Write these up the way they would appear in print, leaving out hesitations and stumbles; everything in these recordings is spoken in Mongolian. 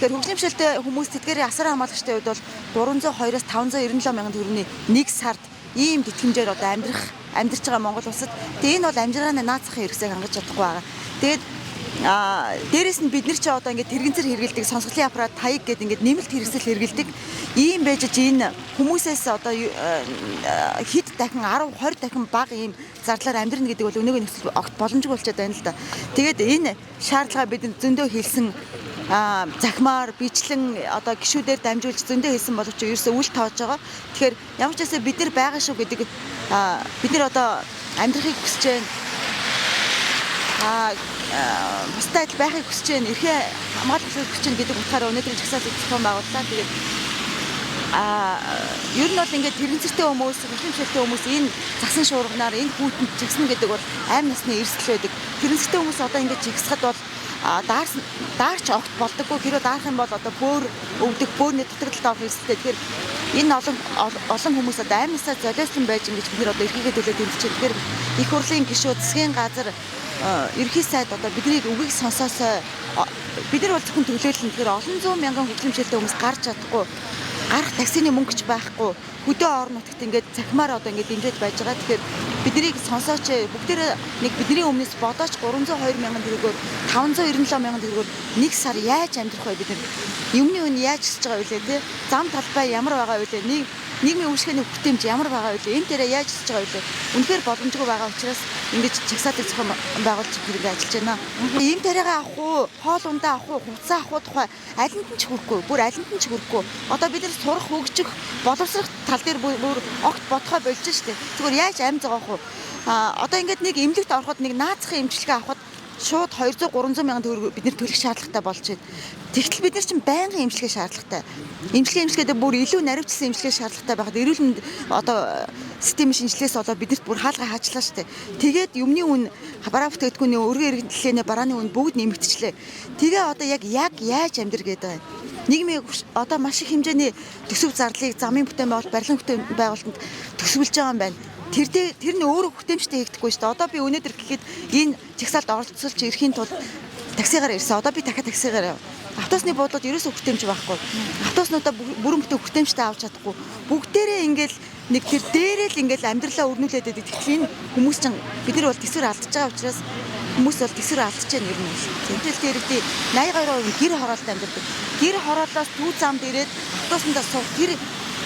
Тэгэхээр хөгжимшөлтэй хүмүүс тэдгээрийн асар хамгаалагчтай үед бол 302-оос 597 мянган төгрөгийн нэг сард ийм тэтгэмжээр одоо амьдарч байгаа Монгол улсад тэгээ энэ бол амжиргааны наацхийн хэрэгцээг хангаж чадахгүй байгаа. Тэгээд дээрэс нь бид нар ч одоо ингээд тэрэгцэр хэрэгэлдэг сонсголын аппарат таяг гэдэг ингээд нэмэлт хэрэгсэл хэрэгэлдэг ийм байж энэ хүмүүсээс одоо хэд дахин 10 20 дахин бага ийм зарлаар амьдрна гэдэг бол өнөөгийн нөхцөл огт боломжгүй болчиход байна л да. Тэгээд энэ шаардлага бид зөндөө хэлсэн захимаар бичлэн одоо гишүүдээр дамжуулж зөндөө хэлсэн боловч ерөөсөө үл тоож байгаа. Тэгэхээр ямар ч байсан бид нар байгаа шүү гэдэг бид нар одоо амьдрахыг хүсэж байна. Бусдад байхыг хүсэж байна. Эрхээ хамгаалахыг хүсэж байна гэдэг утгаараа өнөөдрийн жагсаалтын зохион байгууллаа. Тэгээд ер нь бол ингээд тэрэгцэртэй хүмүүс, хөгжимшөлтэй хүмүүс энэ засан шуурганаар энэ хүүтэнд жигснэ гэдэг бол аим насны эрсдэл байдаг. Тэрэгцэртэй хүмүүс одоо ингээд жигсахад бол даарч огт болдоггүй. Хэрвээ даарах юм бол одоо бөөр өвдөх, бөөрний дутагдaltaй авах эрсдэлтэй. Тэгэхээр энэ олон хүмүүс одоо аим насаа золиослон байж ингэж бид нар одоо эрхийгээ төлөө тэмцэж. Тэгэхээр их хурлын гишүүд, засгийн газар, ерхий сайд одоо биднийг үгийг сонсоосоо бид нар бол зөвхөн төлөөлнө. Тэгэхээр олон зуун мянган хөгжимшөлтэй хүмүүс гарч чадахгүй, гарах таксины мөнгөч байхгүй, хөдөө орон нутагт ингээд захимаар одоо ингээд дэмжиж байж байгаа. Тэгэхээр биднийг сонсооч бүгдээрээ нэг бидний өмнөөс бодооч 302 мянган төгрөгөөр 597 мянган төгрөгөөр нэг сар яаж амьдрах вэ бид нар? Юмны үн яаж өсөж байгаа вэ те? Зам талбай ямар байгаа вэ? Нийгмийн үйлчлэгээний бүтээмж ямар байгаа вэ? Энэ дээрээ яаж өсөж байгаа вэ? Үнэхээр боломжгүй байгаа учраас ингэж жагсаалтын зохион байгуулж хэрэг ажиллаж байна. Ийм тариагаа авах уу, хоол ундаа авах уу, хувцас авах уу тухай алинд нь ч хүрэхгүй, бүр алинд нь ч хүрэхгүй. Одоо бид нар сурах, хөгжих, боловсрох тал дээр бүр огт бодхой болж штэ. Зүгээр яаж амь зогоох уу? Одоо ингээд нэг эмнэлэгт ороход нэг наацхийн эмчилгээ авахд шууд 200 300 мянган төгрөг бид нэр төлөх шаардлагатай болж байна. Тэгтэл бид нар чинь байнгын эмчилгээ шаардлагатай. Эмчилгээдээ бүр илүү наривчсан эмчилгээ шаардлагатай байхад эрүүл мэнд одоо системийн шинжилгээс болоод бидэрт бүр хаалга хаачлаа штэ. Тэгээд юмны үн бараа бүтээгдэхүүний өргөн эргэлтлийн барааны үн бүгд нэмэгдчихлээ. Тэгээ одоо яг яаж амьдр гэдэг байна. Нийгмийн одоо маш их хэмжээний төсөв зарлыг замын бүтээн байгуулалт, барилгын бүтээн байгуулалтанд төсвөлж байгаа юм байна. Тэр нь өөрөө бүтээмжтэй хийгдэхгүй шүү дээ. Одоо би өнөөдөр гэхэд энэ жагсаалд оролцуулж ирэхийн тулд таксигаар ирсэн. Одоо би дахиад таксигаар автобусны буудлууд ерөөсөө бүтээмж байхгүй. Автобуснуудаа бүрэн бүтээн бүтээмжтэй авч чадахгүй. Бүгдээрээ ингээл нэг тэр дээрээ л ингээл амьдралаа өрнүүлээд байдаг. Тэгэхээр энэ хүмүүс чинь бид нар бол тэсвэр алдчихж байгаа учраас хүмүүс бол тэсвэр алдчихж байгаа юм шиг. Тэмдэглэлтэй иргэдий 82% гэр хороолт амьдардаг. Гэр хороолоос төв замд ирээд автобуснаа суух тэр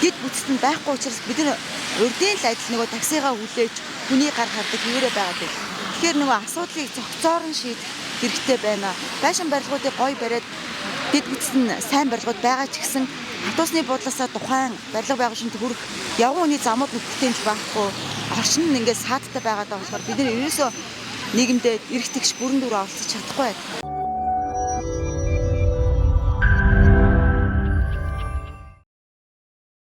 гид бүтцэд нь байхгүй учраас бид нар урдын л адил нөгөө таксигаа хүлээж хүний гар хардаг хэвээрээ байгаад байна. Тэгэхээр нөгөө асуудлыг зохицоор нь шийдэх хэрэгтэй байна. Байшин барилгуудыг гоё бариад гид бүтцэд нь сайн барилгууд байгаа ч гэсэн автобусны буудлаасаа тухайн барилга байгууллагын хүрэх явган хүний замууд нь бүтээмж байхгүй. Орчин нь ингээд саадтай байгаад байгаа болохоор бид нар ерөөсөө нийгэмдээ эрх тэгш бүрэн дүр оролцож чадахгүй байна.